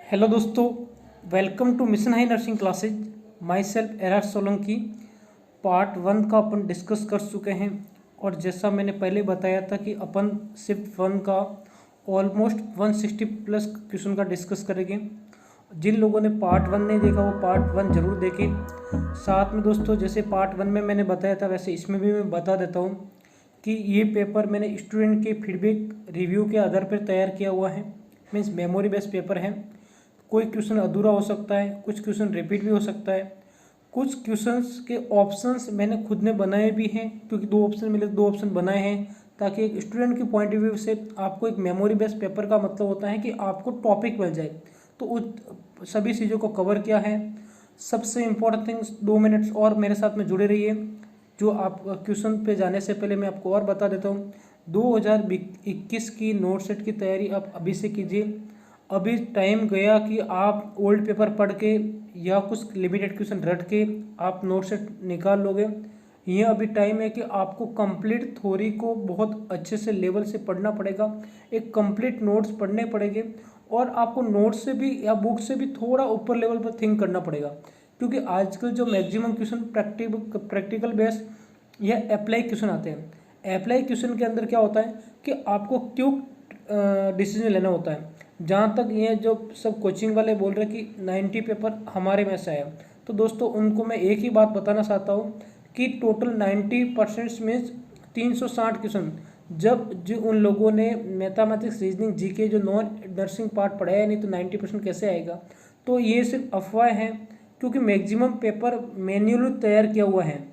Hello दोस्तों, welcome to mission high nursing classes. Myself Eraj Solanki. Part 1 का अपन discuss कर चुके हैं और जैसा मैंने पहले बताया था कि अपन शिफ्ट 1 का ऑलमोस्ट 160 प्लस क्वेश्चन का डिस्कस करेंगे। जिन लोगों ने पार्ट 1 नहीं देखा वो पार्ट 1 जरूर देखें। साथ में दोस्तों, जैसे पार्ट 1 में मैंने बताया था वैसे इसमें भी मैं बता देता हूँ कि ये पेपर मैंने स्टूडेंट के फीडबैक रिव्यू के आधार पर तैयार किया हुआ है। मीन्स मेमोरी बेस्ड पेपर है। कोई क्वेश्चन अधूरा हो सकता है, कुछ क्वेश्चन रिपीट भी हो सकता है। कुछ क्वेश्चंस के ऑप्शंस मैंने खुद ने बनाए भी हैं, क्योंकि 2 ऑप्शन मिले, 2 ऑप्शन बनाए हैं ताकि एक स्टूडेंट के पॉइंट ऑफ व्यू से आपको एक मेमोरी बेस्ड पेपर का मतलब होता है कि आपको टॉपिक मिल जाए। तो उस सभी चीज़ों को कवर किया है। सबसे इम्पोर्टेंट थिंग्स 2 मिनट्स और मेरे साथ में जुड़े रहिए। जो आप क्वेश्चन पे जाने से पहले मैं आपको और बता देता हूँ, 2021 की नोट सेट की तैयारी आप अभी से कीजिए। अभी टाइम गया कि आप ओल्ड पेपर पढ़ के या कुछ लिमिटेड क्वेश्चन रट के आप नोट सेट निकाल लोगे। ये अभी टाइम है कि आपको कंप्लीट थ्योरी को बहुत अच्छे से लेवल से पढ़ना पड़ेगा। एक कंप्लीट नोट्स पढ़ने पड़ेंगे और आपको नोट्स से भी या बुक से भी थोड़ा ऊपर लेवल पर थिंक करना पड़ेगा, क्योंकि आजकल जो मैक्सिमम क्वेश्चन प्रैक्टिकल बेस्ड या अप्लाई क्वेश्चन आते हैं। अप्लाई क्वेश्चन के अंदर क्या होता है कि आपको क्विक डिसीजन लेना होता है। जहाँ तक ये जो सब कोचिंग वाले बोल रहे हैं कि 90 पेपर हमारे में से आया, तो दोस्तों उनको मैं एक ही बात बताना चाहता हूँ कि टोटल 90% मीन्स 360 क्वेश्चन जब जो उन लोगों ने मैथमेटिक्स, रीजनिंग, जीके जो नॉन नर्सिंग पार्ट पढ़ाया नहीं तो 90% कैसे आएगा। तो ये सिर्फ अफवाह है, क्योंकि मैक्सिमम पेपर मैन्युअली तैयार किया हुआ है।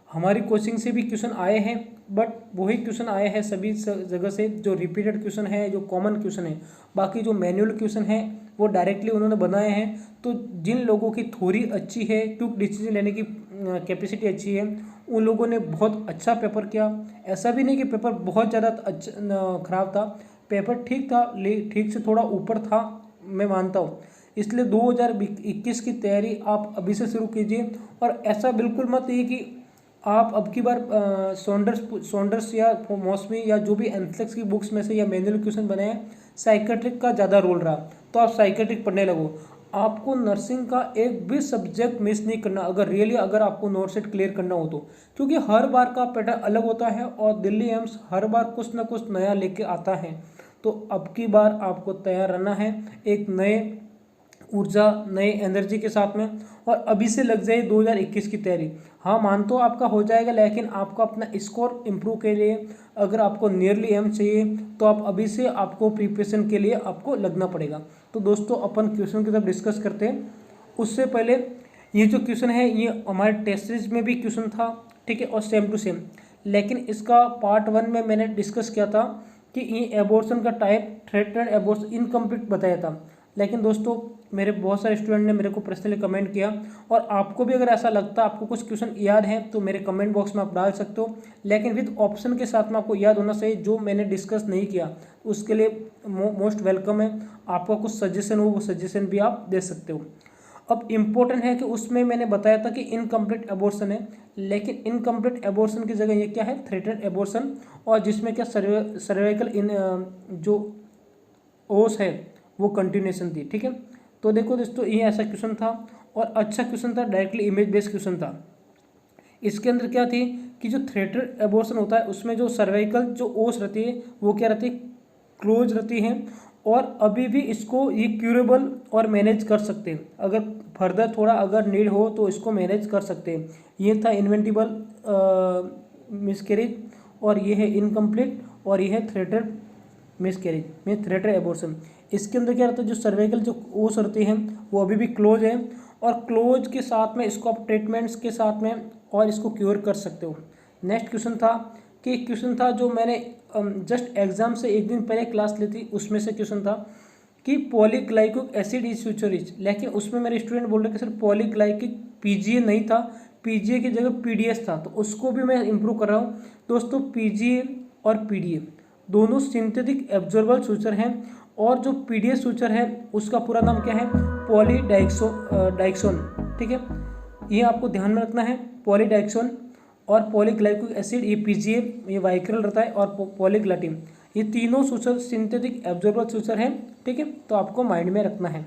हमारी कोचिंग से भी क्वेश्चन आए हैं, बट वही क्वेश्चन आए हैं सभी जगह से जो रिपीटेड क्वेश्चन है, जो कॉमन क्वेश्चन है। बाकी जो मैनुअल क्वेश्चन है वो डायरेक्टली उन्होंने बनाए हैं। तो जिन लोगों की थ्योरी अच्छी है, क्विक डिसीजन लेने की कैपेसिटी अच्छी है, उन लोगों ने बहुत अच्छा पेपर किया। ऐसा भी नहीं कि पेपर बहुत ज़्यादा खराब था, पेपर ठीक था, ठीक से थोड़ा ऊपर था, मैं मानता हूँ। इसलिए 2021 की तैयारी आप अभी से शुरू कीजिए। और ऐसा बिल्कुल मत ये कि आप अब की बार सॉन्डर्स या मौसमी या जो भी एंथ्लेक्स की बुक्स में से या मैनुअल क्वेश्चन बने हैं, साइकेट्रिक का ज़्यादा रोल रहा तो आप साइकेट्रिक पढ़ने लगो। आपको नर्सिंग का एक भी सब्जेक्ट मिस नहीं करना, अगर आपको नोट सेट क्लियर करना हो तो, क्योंकि हर बार का पैटर्न अलग होता है और दिल्ली एम्स हर बार कुछ ना कुछ नया लेके आता है। तो अब की बार आपको तैयार रहना है एक नए ऊर्जा, नए एनर्जी के साथ में, और अभी से लग जाए 2021 की तैयारी। हाँ, मान तो आपका हो जाएगा, लेकिन आपको अपना स्कोर इम्प्रूव के लिए अगर आपको नियरली एम चाहिए तो आप अभी से आपको प्रिपरेशन के लिए आपको लगना पड़ेगा। तो दोस्तों, अपन क्वेश्चन की तरफ डिस्कस करते हैं। उससे पहले ये जो क्वेश्चन है ये हमारे टेस्ट सीरीज में भी क्वेश्चन था, ठीक है, और सेम टू सेम। लेकिन इसका पार्ट 1 में मैंने डिस्कस किया था कि ये एबॉर्शन का टाइप थ्रेटन एबॉर्शन इनकम्प्लीट बताया था। लेकिन दोस्तों, मेरे बहुत सारे स्टूडेंट ने मेरे को पर्सनली कमेंट किया, और आपको भी अगर ऐसा लगता है, आपको कुछ क्वेश्चन याद है तो मेरे कमेंट बॉक्स में आप डाल सकते हो, लेकिन विद ऑप्शन के साथ में आपको याद होना चाहिए। जो मैंने डिस्कस नहीं किया उसके लिए मोस्ट वेलकम है। आपका कुछ सजेशन हो वो सजेशन भी आप दे सकते हो। अब इम्पोर्टेंट है कि उसमें मैंने बताया था कि इनकम्प्लीट एबॉर्शन है, लेकिन इनकम्प्लीट एबॉर्शन की जगह ये क्या है, थ्रेटन एबॉर्शन, और जिसमें क्या सर्वाइकल इन जो ओस है वो कंटिन्यूएशन थी, ठीक है। तो देखो दोस्तों, ये ऐसा क्वेश्चन था और अच्छा क्वेश्चन था, डायरेक्टली इमेज बेस्ड क्वेश्चन था। इसके अंदर क्या थी कि जो थ्रेटन एबॉर्शन होता है उसमें जो सर्वाइकल जो ओस रहती है वो क्या रहती है, क्लोज रहती है, और अभी भी इसको ये क्यूरेबल और मैनेज कर सकते हैं। अगर फर्दर थोड़ा अगर नीड हो तो इसको मैनेज कर सकते हैं। ये था इन्वेंटिबल मिसकैरेज, और ये है इनकम्प्लीट, और ये है थ्रेटन मिसकैरेज में थ्रेटन एबॉर्शन। इसके अंदर क्या रहता है, जो सर्वाइकल जो ओस रहती हैं वो अभी भी क्लोज है, और क्लोज के साथ में इसको आप ट्रीटमेंट्स के साथ में और इसको क्योर कर सकते हो। नेक्स्ट क्वेश्चन था कि क्वेश्चन था जो मैंने जस्ट एग्जाम से एक दिन पहले क्लास ली थी, उसमें से क्वेश्चन था कि पॉलीग्लाइकोइक एसिड इज फ्यूचर रिच। लेकिन उसमें मेरे स्टूडेंट बोल रहे कि सर पॉलीग्लाइकिक पीजीए नहीं था, पीजीए की जगह पीडीएस था, तो उसको भी मैं इंप्रूव कर रहा हूँ। दोस्तों, पीजीए और पीडीए दोनों सिंथेटिक एब्जॉर्बल सूचर हैं, और जो पीडीएस सूचर है उसका पूरा नाम क्या है, डाइक्सोन, ठीक है। ये आपको ध्यान में रखना है, पॉलीडाइक्सोन और पॉलीग्लाइकोइक एसिड, ये पीजीए, ये वाइक्रल रहता है, और पॉलीग्लाटिन, ये तीनों सूचर सिंथेटिक एब्जॉर्बल सूचर हैं, ठीक है। तो आपको माइंड में रखना है।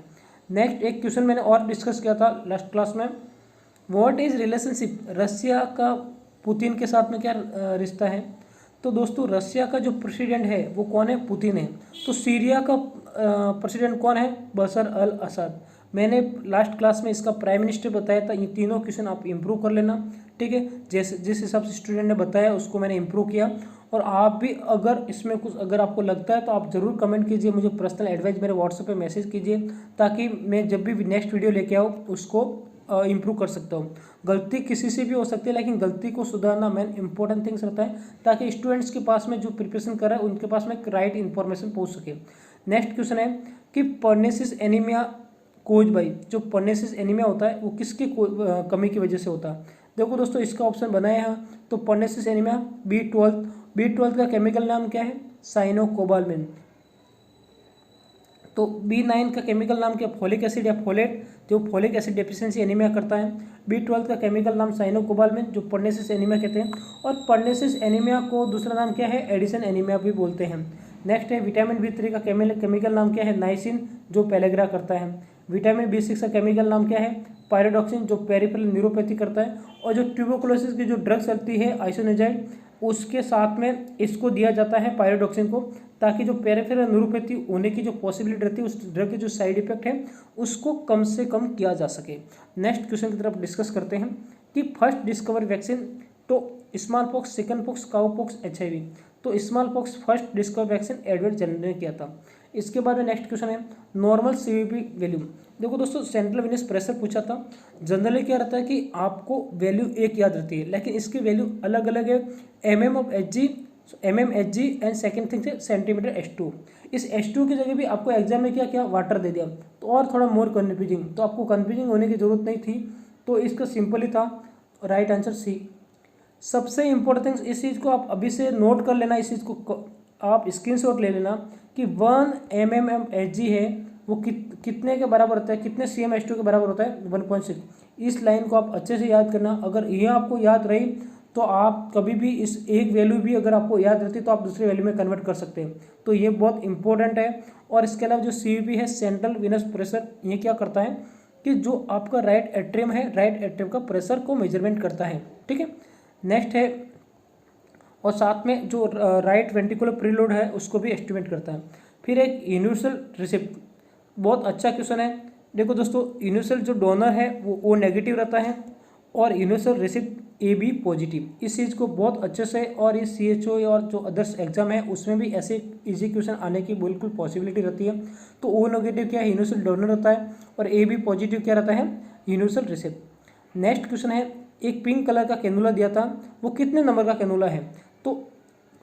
नेक्स्ट एक क्वेश्चन मैंने और डिस्कस किया था लास्ट क्लास में, व्हाट इज रिलेशनशिप, रसिया का पुतिन के साथ में क्या रिश्ता है। तो दोस्तों रसिया का जो प्रेसिडेंट है वो कौन है, पुतिन है। तो सीरिया का प्रेसिडेंट कौन है, बशर अल असद। मैंने लास्ट क्लास में इसका प्राइम मिनिस्टर बताया था। ये तीनों क्वेश्चन आप इंप्रूव कर लेना, ठीक है। जैसे जिस हिसाब से स्टूडेंट ने बताया उसको मैंने इंप्रूव किया। और आप भी अगर इसमें कुछ अगर आपको लगता है तो आप ज़रूर कमेंट कीजिए, मुझे पर्सनल एडवाइस मेरे व्हाट्सएप पे मैसेज कीजिए, ताकि मैं जब भी नेक्स्ट वीडियो लेके आऊँ उसको इम्प्रूव कर सकता हूँ। गलती किसी से भी हो सकती है, लेकिन गलती को सुधारना मेन इंपॉर्टेंट थिंग्स रहता है, ताकि स्टूडेंट्स के पास में जो प्रिपरेशन कर रहा है उनके पास में राइट इन्फॉर्मेशन पहुँच सके। नेक्स्ट क्वेश्चन है कि पर्नेसिस एनीमिया कोज बाई, जो पर्नेसिस एनीमिया होता है वो किसकी कमी की वजह से होता है। देखो दोस्तों इसका ऑप्शन बनाया है, तो पर्नेसिस एनीमिया B12 का केमिकल नाम क्या है, साइनोकोबालमिन। तो B9 का केमिकल नाम क्या, फोलिक एसिड या फोलेट, जो फोलिक एसिड डेफिशिएंसी एनीमिया करता है। B12 का केमिकल नाम साइनोकोबालमिन, जो पर्नेसिस एनीमिया कहते हैं। और पर्नेसिस एनीमिया को दूसरा नाम क्या है, एडिसन एनीमिया भी बोलते हैं। नेक्स्ट है विटामिन B3 का केमिकल नाम क्या है, नाइसिन, जो पेलेग्रा करता है। विटामिन B6 का केमिकल नाम क्या है, पायरोडॉक्सिन, जो पेरिफेरल न्यूरोपैथी करता है। और जो ट्यूबरकुलोसिस की जो ड्रग चलती है आइसोनिजाइड, उसके साथ में इसको दिया जाता है पायरोडॉक्सिन को, ताकि जो पेरिफेरल न्यूरोपैथी होने की जो पॉसिबिलिटी रहती है उस ड्रग के जो साइड इफेक्ट है उसको कम से कम किया जा सके। नेक्स्ट क्वेश्चन की तरफ डिस्कस करते हैं कि फर्स्ट डिस्कवर वैक्सीन, तो smallpox, chickenpox, cowpox, HIV। तो smallpox first discover vaccine Edward Jenner ने किया था। इसके बाद में नेक्स्ट क्वेश्चन है नॉर्मल CVP वैल्यू। देखो दोस्तों सेंट्रल वेनस प्रेशर पूछा था। जनरली क्या रहता है कि आपको वैल्यू एक याद रहती है, लेकिन इसकी वैल्यू अलग अलग है। mmHg एंड सेकेंड थिंग है सेंटीमीटर H2। इस H2 की जगह भी आपको एग्जाम में क्या क्या वाटर दे दिया, तो और थोड़ा मोर कन्फ्यूजिंग, तो आपको कन्फ्यूजिंग होने की जरूरत नहीं थी। तो इसका सिंपल ही था, राइट आंसर C। सबसे इंपॉर्टेंट थिंग्स इस चीज़ को आप अभी से नोट कर लेना, इस चीज़ को आप स्क्रीनशॉट ले लेना कि 1 mmHg है वो कितने के बराबर होता है, कितने CmH2 के बराबर होता है, 1.6। इस लाइन को आप अच्छे से याद करना। अगर ये आपको याद रही तो आप कभी भी इस एक वैल्यू भी अगर आपको याद रहती तो आप दूसरे वैल्यू में कन्वर्ट कर सकते हैं। तो ये बहुत इंपॉर्टेंट है। और इसके अलावा जो CVP है सेंट्रल वेनस प्रेशर, ये क्या करता है कि जो आपका राइट एट्रियम है, राइट एट्रियम का प्रेशर को मेजरमेंट करता है, ठीक है। नेक्स्ट है, और साथ में जो राइट वेंट्रिकुलर प्रीलोड है उसको भी एस्टिमेट करता है। फिर एक यूनिवर्सल रिसिप्ट, बहुत अच्छा क्वेश्चन है। देखो दोस्तों यूनिवर्सल जो डोनर है वो नेगेटिव रहता है और यूनिवर्सल रिसिप्ट AB पॉजिटिव। इस चीज़ को बहुत अच्छे से, और इस CHO और जो अदर्स एग्जाम है उसमें भी ऐसे इजी क्वेश्चन आने की बिल्कुल पॉसिबिलिटी रहती है। तो O नेगेटिव क्या है, यूनिवर्सल डोनर रहता है, और AB पॉजिटिव क्या रहता है, यूनिवर्सल रिसिप्ट। नेक्स्ट क्वेश्चन है, एक पिंक कलर का कैनुला दिया था, वो कितने नंबर का कैनुला है। तो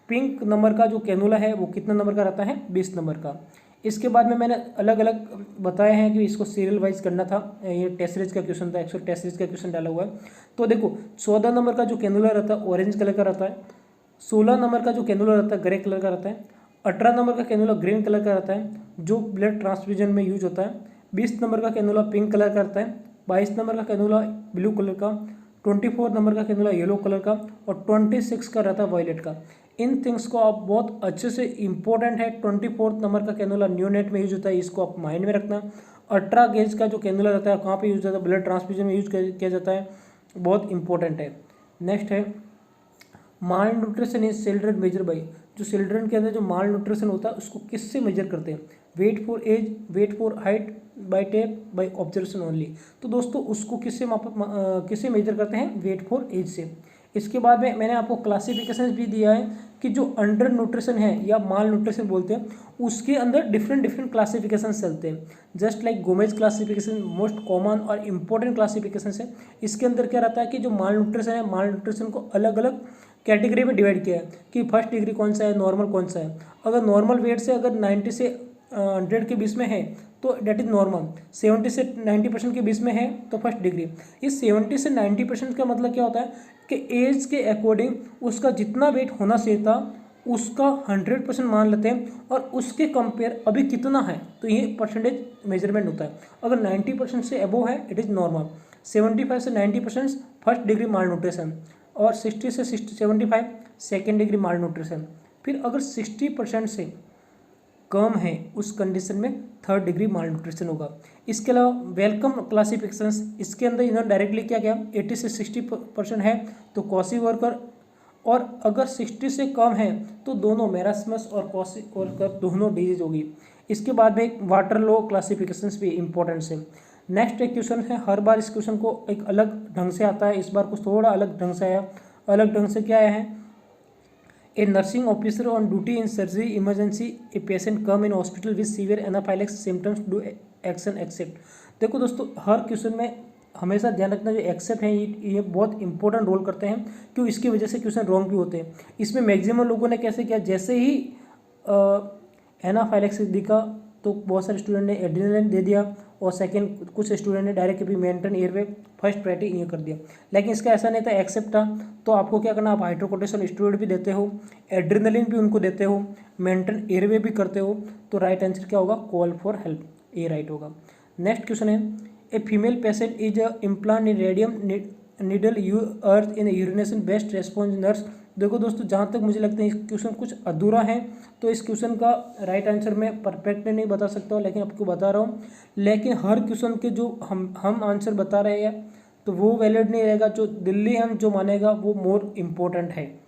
पिंक नंबर का जो कैनुला है वो कितना नंबर का रहता है, 20 नंबर का। इसके बाद में मैंने अलग अलग बताए हैं कि इसको सीरियल वाइज करना था। ये टेस्ट सीरीज का क्वेश्चन था, 100 टेस्ट सीरीज का क्वेश्चन डाला हुआ है। तो देखो 14 नंबर का जो कैनुला रहता है ऑरेंज कलर का रहता है, 16 नंबर का जो कैनुला रहता है ग्रे कलर का रहता है, 18 नंबर का कैनुला ग्रीन कलर का रहता है जो ब्लड ट्रांसफ्यूजन में यूज होता है, 20 नंबर का कैनुला पिंक कलर का रहता है, 22 नंबर का कैनुला ब्लू कलर का, 24 नंबर का कैनुला येलो कलर का, और 26 का रहता है वायलेट का। इन थिंग्स को आप बहुत अच्छे से, इंपॉर्टेंट है। 24 नंबर का कैनुला न्यूनेट में यूज होता है, इसको आप माइंड में रखना। 18 गेज का जो कैनुला रहता है कहाँ पे यूज होता है, ब्लड ट्रांसफ्यूजन में यूज किया जाता है, बहुत इंपॉर्टेंट है। नेक्स्ट है malnutrition is children measure by, जो चिल्ड्रन के अंदर जो माल न्यूट्रिशन होता है उसको किससे मेजर करते हैं, weight for age, weight for height, by tape, by observation only. तो दोस्तों उसको किससे मेजर करते हैं, वेट फॉर एज से। इसके बाद में मैंने आपको क्लासिफिकेशन भी दिया है कि जो अंडर न्यूट्रिशन है या माल न्यूट्रिशन बोलते हैं उसके अंदर डिफरेंट क्लासिफिकेशन चलते हैं। Just like Gomez classification most common और इम्पोर्टेंट क्लासिफिकेशन है। इसके अंदर क्या रहता है कि जो माल न्यूट्रिशन है, माल न्यूट्रिशन को अलग अलग कैटेगरी में डिवाइड किया है कि फर्स्ट डिग्री कौन सा है, नॉर्मल कौन सा है। अगर नॉर्मल वेट से अगर 90 से 100 के बीच में है तो डेट इज नॉर्मल, 70 से 90% के बीच में है तो फर्स्ट डिग्री। इस 70 से 90% का मतलब क्या होता है कि एज के अकॉर्डिंग उसका जितना वेट होना चाहिए था उसका 100% मान लेते हैं, और उसके कंपेयर अभी कितना है तो ये परसेंटेज मेजरमेंट होता है। अगर 90% से अबोव है इट इज़ नॉर्मल, 75 से 90% फर्स्ट डिग्री माल न्यूट्रिशन, और 60 से 75 सेकेंड डिग्री माल न्यूट्रिशन। फिर अगर 60% से कम है उस कंडीशन में 3rd डिग्री माल न्यूट्रिशन होगा। इसके अलावा वेलकम क्लासिफिकेशंस, इसके अंदर इन्होंने डायरेक्टली क्या किया, 80 से 60% है तो कॉसी वर्कर, और अगर 60 से कम है तो दोनों मेरास्मस और कॉसी वर्कर दोनों डिजीज होगी। इसके बाद में एक वाटर लो क्लासिफिकेशंस भी इंपॉर्टेंट है। नेक्स्ट एक क्वेश्चन है, हर बार इस क्वेश्चन को एक अलग ढंग से आता है, इस बार कुछ थोड़ा अलग ढंग से आया। अलग ढंग से क्या आया है, a nursing officer on duty in surgery emergency a patient come in hospital with severe anaphylaxis symptoms do action except. देखो दोस्तों, हर क्वेश्चन में हमेशा ध्यान रखना जो एक्सेप्ट है ये बहुत इंपॉर्टेंट रोल करते हैं, क्यों, इसकी वजह से क्वेश्चन रॉन्ग भी होते हैं। इसमें मैक्सिमम लोगों ने कैसे किया, जैसे ही एनाफाइलेक्सिस दिखा तो बहुत सारे स्टूडेंट ने एड्रेनलिन दे दिया, और सेकंड कुछ स्टूडेंट ने डायरेक्ट भी मेंटेन एयरवे फर्स्ट प्रायोरिटी ये कर दिया। लेकिन इसका ऐसा नहीं था, एक्सेप्ट था, तो आपको क्या करना, आप हाइड्रोकोर्टिसोन स्टेरॉइड भी देते हो, एड्रेनलिन भी उनको देते हो, मेंटेन एयरवे भी करते हो, तो राइट आंसर क्या होगा, कॉल फॉर हेल्प, ये राइट होगा। नेक्स्ट क्वेश्चन है, a female patient is implant in radium needle you earth in urination best response nurse. देखो दोस्तों, जहाँ तक मुझे लगता है इस क्वेश्चन कुछ अधूरा है, तो इस क्वेश्चन का राइट आंसर मैं परफेक्टली नहीं बता सकता हूँ, लेकिन आपको बता रहा हूँ। लेकिन हर क्वेश्चन के जो हम आंसर बता रहे हैं तो वो वैलिड नहीं रहेगा, जो दिल्ली हम जो मानेगा वो मोर इम्पोर्टेंट है।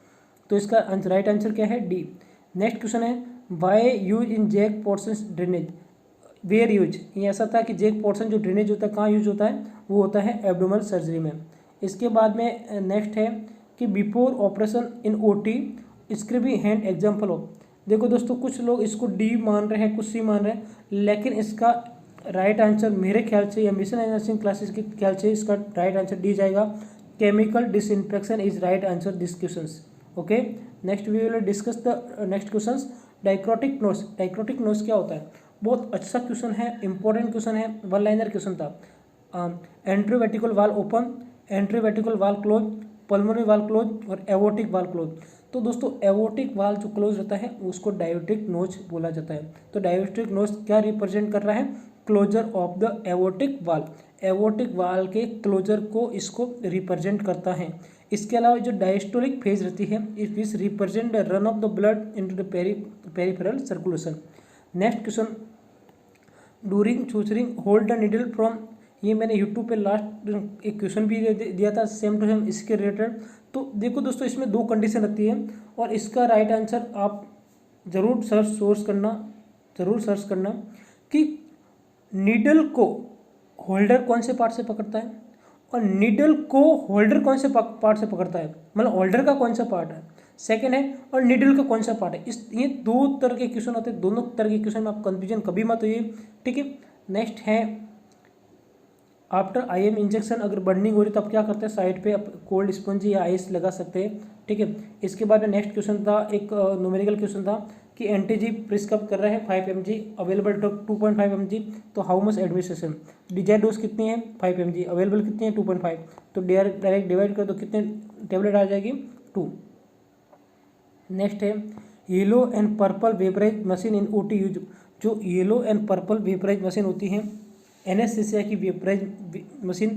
तो इसका राइट आंसर क्या है, डी। नेक्स्ट क्वेश्चन है, why use in Jackson drainage, where use, ये ऐसा था कि जैक पोर्सन जो ड्रेनेज होता है कहाँ यूज होता है, वो होता है एब्डोमिनल सर्जरी में। इसके बाद में नेक्स्ट है कि बिफोर ऑपरेशन इन ओटी इसके भी हैंड एग्जाम्पल हो। देखो दोस्तों, कुछ लोग इसको डी मान रहे हैं, कुछ सी मान रहे हैं, लेकिन इसका राइट आंसर मेरे ख्याल से या मिशन नर्सिंग क्लासेस के ख्याल से इसका राइट आंसर डी जाएगा। Chemical disinfection is right answer this questions. Okay, next we will discuss the next questions. Dicrotic notch, dicrotic notch क्या होता है, बहुत अच्छा क्वेश्चन है, इंपॉर्टेंट क्वेश्चन है, वन लाइनर क्वेश्चन था। Atrioventricular valve open, atrioventricular valve close, pulmonary valve close और aortic valve close. तो दोस्तों, एवोटिक वाल जो क्लोज रहता है उसको डायोटिक नोज बोला जाता है। तो डायोटिक नोज क्या रिप्रेजेंट कर रहा है, क्लोजर ऑफ द एवोटिक वाल, एवोटिक वाल के क्लोजर को इसको रिप्रेजेंट करता है। इसके अलावा जो डायस्टोलिक फेज रहती है इस represent the run of the blood into the peripheral circulation. Next question, during suturing hold the needle from, ये मैंने यूट्यूब पे लास्ट एक क्वेश्चन भी दिया था सेम टू सेम इसके रिलेटेड। तो देखो दोस्तों, इसमें दो कंडीशन रहती है और इसका राइट आंसर आप ज़रूर सर्च करना कि नीडल को होल्डर कौन से पार्ट से पकड़ता है और नीडल को होल्डर कौन से पार्ट से पकड़ता है, मतलब होल्डर का कौन सा पार्ट है सेकेंड है, और नीडल का कौन सा पार्ट है। ये दो तरह के क्वेश्चन होते हैं, दोनों तरह के क्वेश्चन में आप कंफ्यूजन कभी मत होइए, ठीक है। नेक्स्ट है, आफ्टर IM इंजेक्शन अगर बर्निंग हो रही तो आप क्या करते हैं, साइड पे आप कोल्ड स्पंज या आइस लगा सकते हैं, ठीक है। इसके बाद में नेक्स्ट क्वेश्चन था, एक न्यूमेरिकल क्वेश्चन था कि एंटीजी प्रिस्क्राइब कर रहा है 5 mg, अवेलेबल 2.5 mg, तो how much administration, desire dose कितनी है 5 mg, अवेलेबल कितनी है 2.5, तो डायरेक्ट डिवाइड कर दो, कितने टेबलेट आ जाएगी 2। नेक्स्ट है, yellow and purple vaporise machine in OT use, जो yellow and purple vaporise machine होती है एनेस्थीसिया की वेपराइज मशीन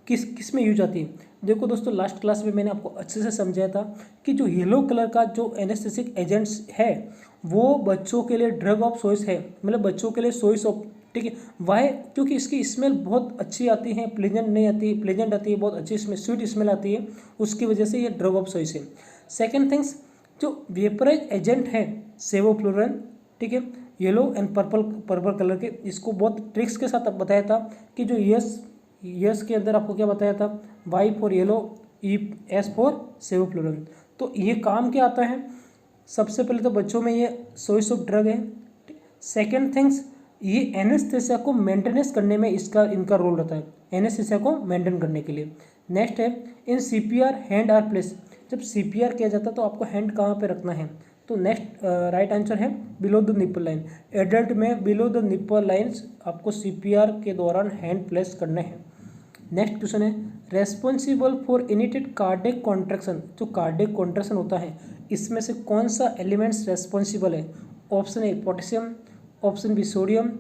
किस में यूज आती है। देखो दोस्तों, लास्ट क्लास में मैंने आपको अच्छे से समझाया था कि जो येलो कलर का जो एनेस्थेटिक एजेंट्स है वो बच्चों के लिए ड्रग ऑफ चॉइस है, मतलब बच्चों के लिए चॉइस ऑफ, ठीक है। वाई, क्योंकि इसकी स्मेल बहुत अच्छी आती है, प्लेजेंट नहीं आती, प्लेजेंट आती है, बहुत अच्छी स्मेल, स्वीट स्मेल आती है, उसकी वजह से ये ड्रग ऑफ चॉइस है। सेकेंड थिंग्स, जो वेपराइज एजेंट है सेवोफ्लोराइन, ठीक है, येलो एंड पर्पल कलर के, इसको बहुत ट्रिक्स के साथ बताया था कि जो यस के अंदर आपको क्या बताया था, Y for yellow, S for sevoflurane. तो ये काम क्या आता है, सबसे पहले तो बच्चों में ये चॉइस ऑफ ड्रग है। सेकेंड थिंग्स, ये एनेस्थेसिया को मेंटेनेंस करने में इनका रोल रहता है, एनेस्थेसिया को मेंटेन करने के लिए। नेक्स्ट है, इन CPR हैंड आर प्लेस, जब CPR किया जाता है तो आपको हैंड कहाँ पे रखना है, तो नेक्स्ट राइट आंसर है below the nipple line. Adult में बिलो द निप्पल लाइन्स आपको CPR के दौरान हैंड प्लेस करने हैं। नेक्स्ट क्वेश्चन है, responsible for initiated cardiac contraction, जो कार्डियक कॉन्ट्रैक्शन होता है इसमें से कौन सा एलिमेंट्स रेस्पॉन्सिबल है। Option A potassium, option B sodium,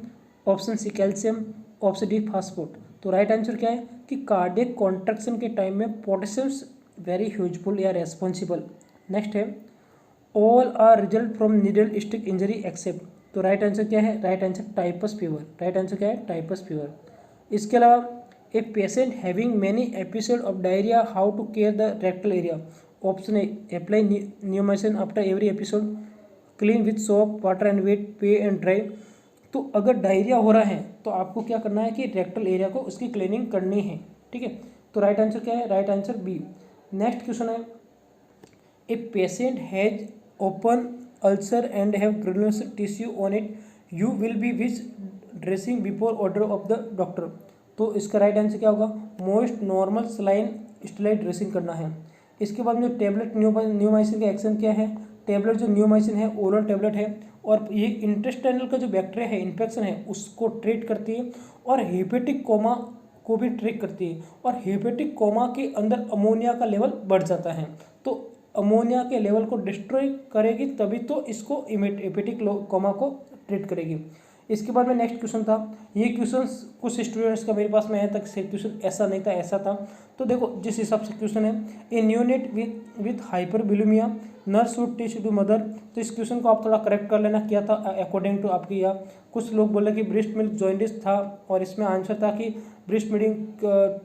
option C calcium, option D phosphate. तो राइट आंसर क्या है कि कार्डियक कॉन्ट्रैक्शन के टाइम में पोटेशियम्स वेरी ह्यूजफुल या रेस्पॉन्सिबल। नेक्स्ट है, all are result from needle stick injury except, तो राइट आंसर क्या है? Right answer typhus fever. Right answer क्या है? Typhus fever. इसके अलावा a patient having many episode of diarrhoea, how to care the rectal area. Option A, apply neomycin after every episode, clean with soap water and wet, pat and dry. तो अगर diarrhoea हो रहा है तो आपको क्या करना है कि रेक्टल एरिया को उसकी क्लीनिंग करनी है, ठीक है। तो राइट आंसर क्या है? Right answer B. Next question है, a patient has open ulcer and have granulous tissue on it, you will be which dressing before order of the doctor. तो इसका राइट आंसर क्या होगा? Most normal saline steroid dressing करना है। इसके बाद में टेबलेट न्यूमाइसिन का एक्शन क्या है? टेबलेट जो न्यूमाइसिन है ओरल टेबलेट है और ये इंटेस्टाइनल का जो बैक्टीरिया है, इन्फेक्शन है, उसको ट्रीट करती है और हेपेटिक कोमा को भी ट्रीट करती है। और हेपेटिक कोमा के अंदर अमोनिया का लेवल बढ़ जाता है, तो अमोनिया के लेवल को डिस्ट्रॉय करेगी, तभी तो इसको हेपेटिक कोमा को ट्रीट करेगी। इसके बाद में नेक्स्ट क्वेश्चन था, ये क्वेश्चन कुछ स्टूडेंट्स का मेरे पास में आया था, क्वेश्चन ऐसा नहीं था, ऐसा था। तो देखो जिस हिसाब से क्वेश्चन है, a neonate with hyperbilirubinaemia nurse should teach to mother. तो इस क्वेश्चन को आप थोड़ा करेक्ट कर लेना, क्या था अकॉर्डिंग टू आपकी। या कुछ लोग बोले कि ब्रेस्ट मिल्क जॉइंटिस था और इसमें आंसर था कि ब्रेस्ट फीडिंग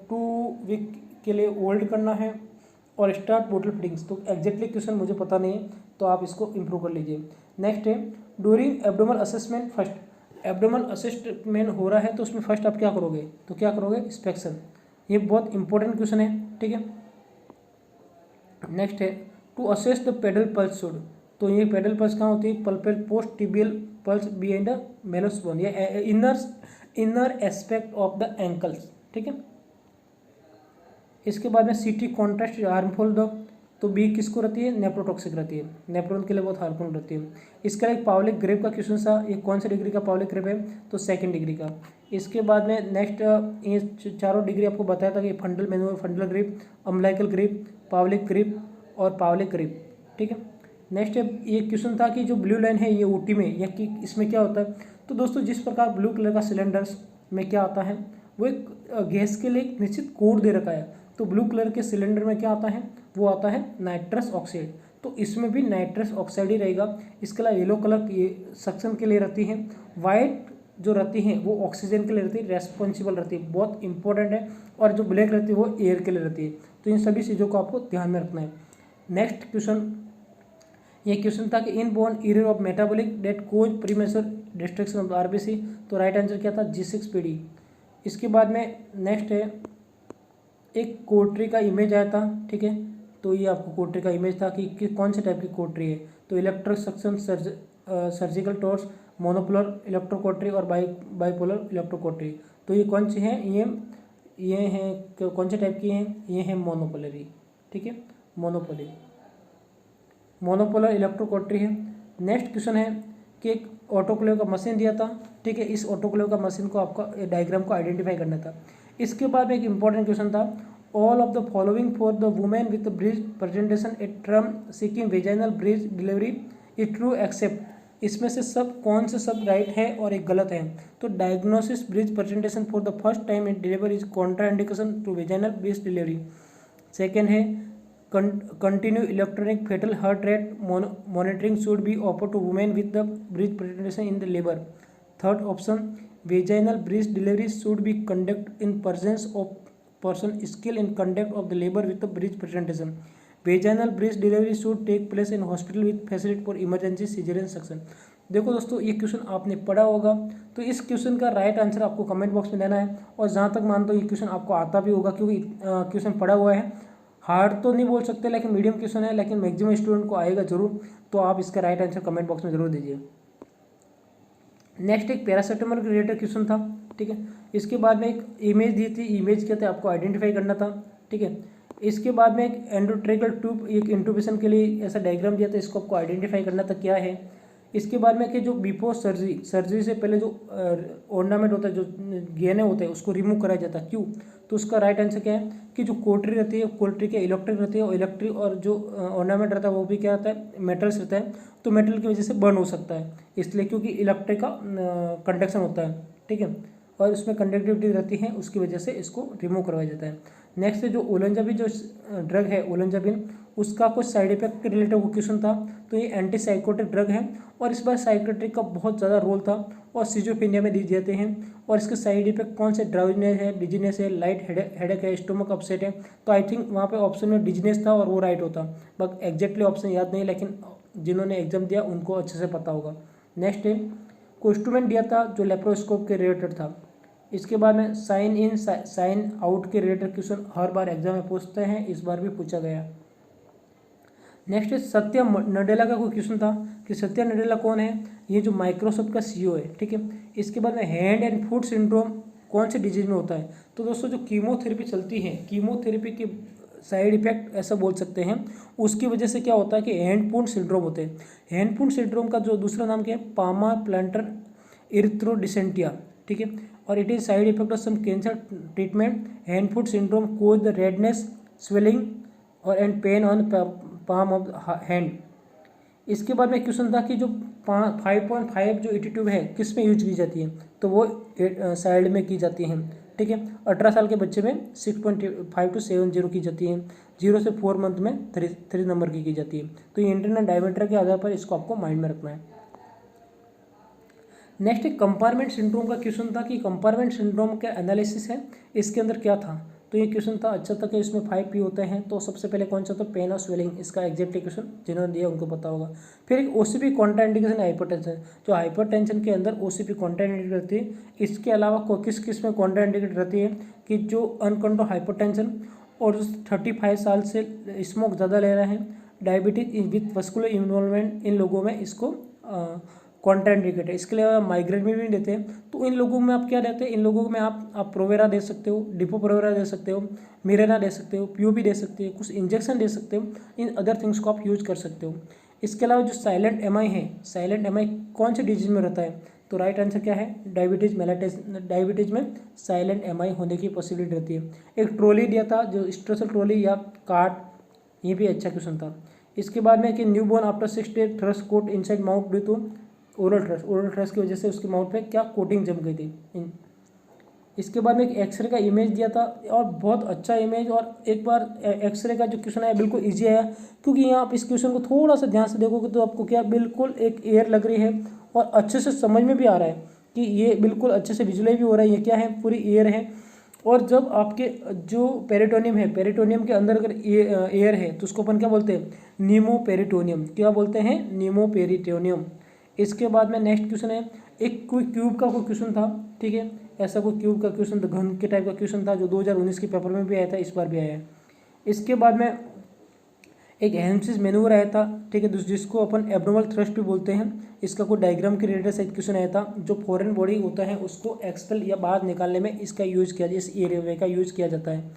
2 वीक के लिए होल्ड करना है और स्टार्ट बोटल फीडिंग्स। तो एग्जैक्टली क्वेश्चन मुझे पता नहीं है, तो आप इसको इम्प्रूव कर लीजिए। नेक्स्ट है, during abdominal assessment first, abdominal assessment हो रहा है तो उसमें फर्स्ट आप क्या करोगे? तो क्या करोगे? इंस्पेक्शन। ये बहुत इंपॉर्टेंट क्वेश्चन है, ठीक है। नेक्स्ट है, to assess the pedal pulse should. तो ये पेडल पल्स कहाँ होती है? Palpate post tibial pulse behind the malleolus bone, या inner aspect of the ankles, ठीक है। इसके बाद में सीटी कॉन्ट्रास्ट हार्मफुल दो, तो बी किसको रहती है? नेप्रोटॉक्सिक रहती है, नेप्रोन के लिए बहुत हार्मफुल रहती है। इसका एक पावलिक ग्रेप का क्वेश्चन था, ये कौन सी डिग्री का पावलिक ग्रेप है? तो 2nd डिग्री का। इसके बाद में नेक्स्ट, ये चारों डिग्री आपको बताया था कि fundal manual, fundal grip, umbilical grip, Pawlik grip और पावलिक ग्रिप, ठीक है। नेक्स्ट ये क्वेश्चन था कि जो ब्लू लाइन है ये ओटी में, या कि इसमें क्या होता है? तो दोस्तों जिस प्रकार ब्लू कलर का सिलेंडर्स में क्या आता है, वो एक गैस के लिए एक निश्चित कोड दे रखा है। तो ब्लू कलर के सिलेंडर में क्या आता है? वो आता है नाइट्रस ऑक्साइड। तो इसमें भी नाइट्रस ऑक्साइड ही रहेगा। इसके अलावा येलो कलर ये सक्शन के लिए रहती है, वाइट जो रहती हैं वो ऑक्सीजन के लिए रहती है, रेस्पॉन्सिबल रहती है, बहुत इंपॉर्टेंट है। और जो ब्लैक रहती है वो एयर के लिए रहती है। तो इन सभी चीज़ों को आपको ध्यान में रखना है। नेक्स्ट क्वेश्चन, ये क्वेश्चन था कि inborn error of metabolic that cause premature destruction of RBC. तो राइट आंसर क्या था? G6PD। इसके बाद में नेक्स्ट है, एक कोटरी का इमेज आया था, ठीक है। तो ये आपको कोटरी का इमेज था कि कौन से टाइप की कोटरी है। तो electric suction, surgical torch, monopolar electrocautery और बाईपोलर इलेक्ट्रोकोटरी। तो ये कौन सी हैं? ये हैं कौन से टाइप की हैं? ये हैं मोनोपोलरी, ठीक है, मोनोपोलर इलेक्ट्रोकोटरी है। नेक्स्ट क्वेश्चन है कि एक ऑटोक्लेव का मशीन दिया था, ठीक है। इस ऑटोक्लेव का मशीन को आपका डायग्राम को आइडेंटिफाई करना था। इसके बाद में एक इंपॉर्टेंट क्वेश्चन था, all of the following for the women with breech presentation a term seeking vaginal breech delivery is true except. इसमें से सब कौन से सब राइट है और एक गलत है? तो diagnosis breech presentation for the first time in delivery is contraindication to vaginal breech delivery. Second है, continue electronic fetal heart rate monitoring should be offer to women with the breech presentation in the labour. Third option, vaginal breech delivery should be conduct in presence of person skill in conduct of the labor with the breech presentation. Vaginal breech delivery should take place in hospital with facility for emergency cesarean section. देखो दोस्तों, ये question आपने पढ़ा होगा, तो इस question का right answer आपको कमेंट बॉक्स में देना है। और जहाँ तक मान दो ये क्वेश्चन आपको आता भी होगा, क्योंकि क्वेश्चन पढ़ा हुआ है। हार्ड तो नहीं बोल सकते, लेकिन मीडियम क्वेश्चन है, लेकिन मैक्सिमम स्टूडेंट को आएगा जरूर। तो आप इसका राइट आंसर कमेंट बॉक्स में जरूर दीजिए। नेक्स्ट एक पैरासीटामोल के रिलेटेड क्वेश्चन था, ठीक है। इसके बाद में एक इमेज दी थी, इमेज क्या था आपको आइडेंटिफाई करना था, ठीक है। इसके बाद में एक एंडोट्रेकल ट्यूब, एक इंट्यूबेशन के लिए ऐसा डायग्राम दिया था, इसको आपको आइडेंटिफाई करना था क्या है। इसके बाद में कि जो बिफोर सर्जरी से पहले जो ऑर्नामेंट होता है, जो गहने होते हैं, उसको रिमूव कराया जाता है, क्यों? तो उसका राइट आंसर क्या है कि जो कोटरी रहती है, कोटरी के इलेक्ट्रिक रहती है, और इलेक्ट्रिक और जो ऑर्नामेंट रहता है वो भी क्या रहता है? मेटल्स रहता है। तो मेटल की वजह से बर्न हो सकता है, इसलिए क्योंकि इलेक्ट्रिक का कंडक्शन होता है, ठीक है, और उसमें कंडक्टिविटी रहती है, उसकी वजह से इसको रिमूव करवाया जाता है। नेक्स्ट जो ओलंजाबिन जो ड्रग है, ओलंजाबिन, उसका कुछ साइड इफेक्ट के रिलेटेड वो क्वेश्चन था। तो ये एंटी साइकोटिक ड्रग है और इस बार साइकोट्रिक का बहुत ज़्यादा रोल था और सिजोफ्रेनिया में दी जाते हैं। और इसके साइड इफेक्ट कौन से, ड्राउजीनेस है, डिजीनेस है, लाइट हेडेक है, स्टोमक अपसेट है। तो आई थिंक वहाँ पे ऑप्शन में डिजीनेस था और वो राइट होता, बट एग्जैक्टली ऑप्शन याद नहीं, लेकिन जिन्होंने एग्जाम दिया उनको अच्छे से पता होगा। नेक्स्ट है, को इंस्ट्रूमेंट दिया था जो लेप्रोस्कोप के रिलेटेड था। इसके बाद में साइन इन साइन आउट के रिलेटेड क्वेश्चन हर बार एग्जाम में पूछते हैं, इस बार भी पूछा गया। नेक्स्ट है सत्या नडेला का कोई क्वेश्चन था कि सत्या नडेला कौन है, ये जो माइक्रोसॉफ्ट का सीईओ है, ठीक है। इसके बाद में हैंड एंड फुट सिंड्रोम कौन से डिजीज में होता है। तो दोस्तों जो कीमोथेरेपी चलती है, कीमोथेरेपी के साइड इफेक्ट ऐसा बोल सकते हैं, उसकी वजह से क्या होता है कि हैंड फुट सिंड्रोम होते हैं। हैंड फुट सिंड्रोम का जो दूसरा नाम क्या है, पामा प्लांटर इरिथ्रोडिसेंटिया, ठीक है। और it is side effect of some cancer treatment. Hand foot syndrome cause the redness, swelling और and pain on palm of hand. इसके बाद में क्वेश्चन था कि जो 5.5 जो एटीट्यूड है किस में यूज की जाती है, तो वो साइड में की जाती है, ठीक है। 18 साल के बच्चे में 6.5 to 7 की जाती है, 0 से 4 मंथ में 3 नंबर की जाती है। तो ये इंटरनल डायमीटर के आधार पर इसको आपको माइंड में रखना है। नेक्स्ट एक कंपार्टमेंट सिंड्रोम का क्वेश्चन था कि कंपार्टमेंट सिंड्रोम का एनालिसिस है, इसके अंदर क्या था। तो ये क्वेश्चन था, अच्छा था कि इसमें 5 P होते हैं। तो सबसे पहले कौन सा, तो पेन और स्वेलिंग, इसका एग्जैक्ट क्वेश्चन जिन्होंने दिया उनको पता होगा। फिर एक ओसीपी कॉन्ट्राइंडिकेशन हाइपरटेंशन, जो हाइपरटेंशन के अंदर ओसीपी कॉन्ट्राइंडिकेट रहती है। इसके अलावा किस किस में कॉन्ट्राइंडिकेट रहती है कि जो अनकंट्रोल हाइपरटेंशन और 35 साल से स्मोक ज़्यादा ले रहे हैं, डायबिटीज विथ वस्कुलर इन्वॉल्वमेंट, इन लोगों में इसको कॉन्ट्राइंडिकेट है। इसके अलावा माइग्रेन में भी देते हैं। तो इन लोगों में आप क्या देते हैं, इन लोगों में आप प्रोवेरा दे सकते हो, डिपो प्रोवेरा दे सकते हो, मिरेना दे सकते हो, पीओपी दे सकते हो, कुछ इंजेक्शन दे सकते हो। इन अदर थिंग्स को आप यूज कर सकते हो। इसके अलावा जो साइलेंट एमआई है, साइलेंट एमआई कौन से डिजीज में रहता है, तो राइट आंसर क्या है, डायबिटीज मेलाइटिस। डायबिटीज में साइलेंट एमआई होने की पॉसिबिलिटी रहती है। एक ट्रॉली दिया था जो स्ट्रेचर ट्रॉली या कार्ट, ये भी अच्छा क्वेश्चन था। इसके बाद में कि newborn after 6 days thrust coat inside mouth due to oral thrust की वजह से उसके माउथ पे क्या कोटिंग जम गई थी। इसके बाद में एक एक्सरे का इमेज दिया था और बहुत अच्छा इमेज, और एक बार एक्सरे का जो क्वेश्चन आया बिल्कुल इजी आया, क्योंकि यहाँ आप इस क्वेश्चन को थोड़ा सा ध्यान से देखोगे तो आपको क्या बिल्कुल एक एयर लग रही है और अच्छे से समझ में भी आ रहा है कि ये बिल्कुल अच्छे से विजुअलाइज भी हो रहा है, ये क्या है, पूरी एयर है। और जब आपके जो पेरिटोनियम है, पेरिटोनियम के अंदर अगर एयर है तो उसको अपन क्या बोलते हैं, नीमोपेरिटोनियम। क्या बोलते हैं, नीमोपेरिटोनियम। इसके बाद में नेक्स्ट क्वेश्चन है, एक कोई क्यूब का कोई क्वेश्चन था, ठीक है। ऐसा कोई क्यूब का क्वेश्चन था, घन के टाइप का क्वेश्चन था, जो 2019 के पेपर में भी आया था, इस बार भी आया है। इसके बाद में एक हेल्मसिस मैनूवर आया था, ठीक है, जिसको अपन एब्डोमिनल थ्रस्ट भी बोलते हैं। इसका कोई डायग्राम के रिलेटेड से क्वेश्चन आया था। जो फॉरेन बॉडी होता है उसको एक्सपेल या बाहर निकालने में इसका यूज किया, इस एरिया का यूज किया जाता है।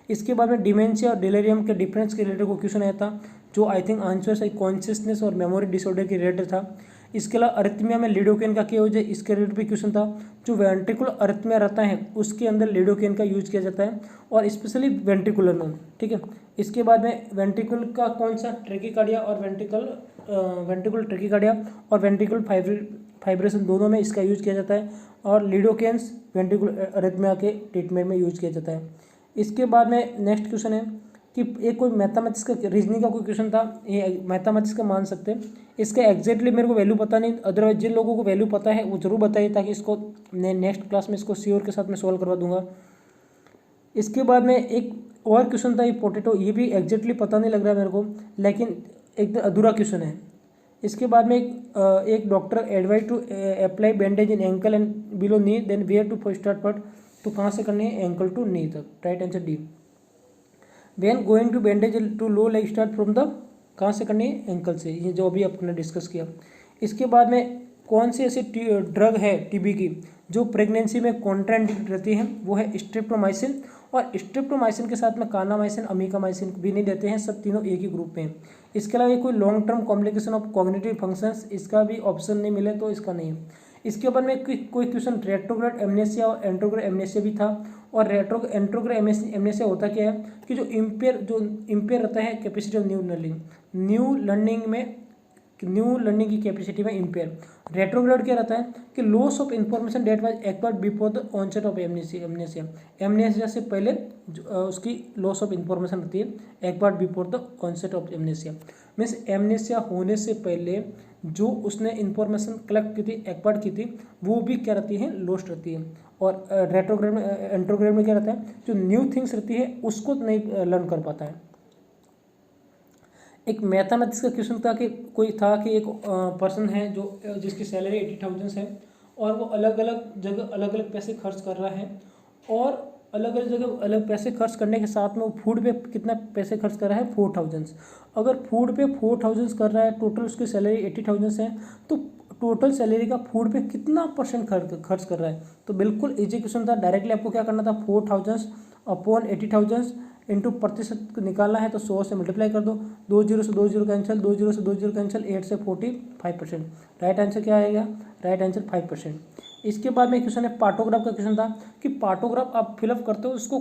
इसके बाद में डिमेंशिया और डिलेरियम के डिफरेंस के रिलेटेड को क्वेश्चन आया था, जो आई थिंक आंसर से कॉन्शियसनेस और मेमोरी डिसऑर्डर के रिलेटेड था। इसके अलावा अरिथमिया में लिडोकेन का क्या यूज है, इसके रिलेटेड भी क्वेश्चन था। जो वेंट्रिकुलर अरिथमिया रहता है उसके अंदर लिडोकेन का यूज किया जाता है, और स्पेशली वेंट्रिकुलर में, ठीक है। इसके बाद में वेंट्रिकल का कौन सा, ट्रेकिकार्डिया और वेंट्रिकुलर ट्रेकिकार्डिया और वेंट्रिकुलर फाइब्रेशन, दोनों में इसका यूज किया जाता है। और लिडोकेन्स वेंट्रिकुलर अरिथमिया के ट्रीटमेंट में यूज किया जाता है। इसके बाद में नेक्स्ट क्वेश्चन है कि एक कोई मैथमेटिक्स का रीजनिंग का कोई क्वेश्चन था, ये मैथमेटिक्स का मान सकते हैं। इसका एग्जैक्टली मेरे को वैल्यू पता नहीं, अदरवाइज जिन लोगों को वैल्यू पता है वो जरूर बताइए, ताकि इसको नेक्स्ट क्लास में इसको श्योर के साथ में सॉल्व करवा दूंगा। इसके बाद में एक और क्वेश्चन था, ये पोटैटो, ये भी एग्जैक्टली पता नहीं लग रहा है मेरे को, लेकिन एक अधूरा क्वेश्चन है। इसके बाद में एक doctor advise to apply bandage in ankle and below knee, then where to start put, तो कहाँ से करनी है, एंकल टू नी तक, right answer D. When going to bandage to low leg start from the, कहाँ से करनी है, एंकल से, ये जो अभी आपने डिस्कस किया। इसके बाद में कौन सी ऐसी ड्रग है टीबी की जो प्रेगनेंसी में कॉन्ट्राइंडिकेट रहती है, वो है स्ट्रिप्टोमाइसिन। और स्ट्रिप्टोमाइसिन के साथ में कानामाइसिन, अमीकामाइसिन भी नहीं देते हैं, सब तीनों एक ही ग्रुप में हैं। इसके अलावा कोई long term complication of cognitive functions, इसका भी ऑप्शन नहीं मिले तो इसका नहीं है। इसके बाद में कोई क्वेश्चन रेट्रोग्रेड एमनेसिया और एंट्रोग्रेड एमनेसिया भी था। और एंट्रोग्रेड एमनेसिया होता क्या है कि जो इम्पेयर रहता है कैपेसिटी ऑफ न्यू लर्निंग में न्यू लर्निंग की कैपेसिटी में इम्पेयर। रेट्रोग्रेड क्या रहता है कि loss of information that was acquired before the onset of amnesia. Amnesia से पहले उसकी लॉस ऑफ इंफॉर्मेशन होती है, acquired before the onset of amnesia. Means amnesia होने से पहले जो उसने इंफॉर्मेशन कलेक्ट की थी, एक्वायर्ड की थी, वो भी क्या रहती है, लॉस्ट रहती है। और रेट्रोग्रेड में, एंट्रोग्रेड में क्या रहता है, जो न्यू थिंग्स रहती है उसको नहीं लर्न कर पाता है। एक मैथमेटिक्स का क्वेश्चन था कि कोई था कि एक पर्सन है जो जिसकी सैलरी 80,000 है और वो अलग अलग जगह अलग अलग पैसे खर्च कर रहा है, और अलग अलग जगह अलग पैसे खर्च करने के साथ में वो फूड पे कितना पैसे खर्च कर रहा है, 4,000। अगर फूड पे 4,000 कर रहा है, टोटल उसकी सैलरी 80,000 है, तो टोटल सैलरी का फूड पे कितना परसेंट खर्च कर रहा है। तो बिल्कुल इजी क्वेश्चन था। डायरेक्टली आपको क्या करना था, 4,000 अपॉन 80,000 इंटू प्रतिशत निकालना है, तो 100 से मल्टीप्लाई कर दो, 2 जीरो से 2 जीरो कैंसिल, 2 जीरो से 2 जीरो कैंसिल, 8 से 45%। राइट आंसर क्या आएगा, राइट आंसर 5%। इसके बाद में क्वेश्चन है पार्टोग्राफ का क्वेश्चन था कि पार्टोग्राफ आप फिलअप करते हो, उसको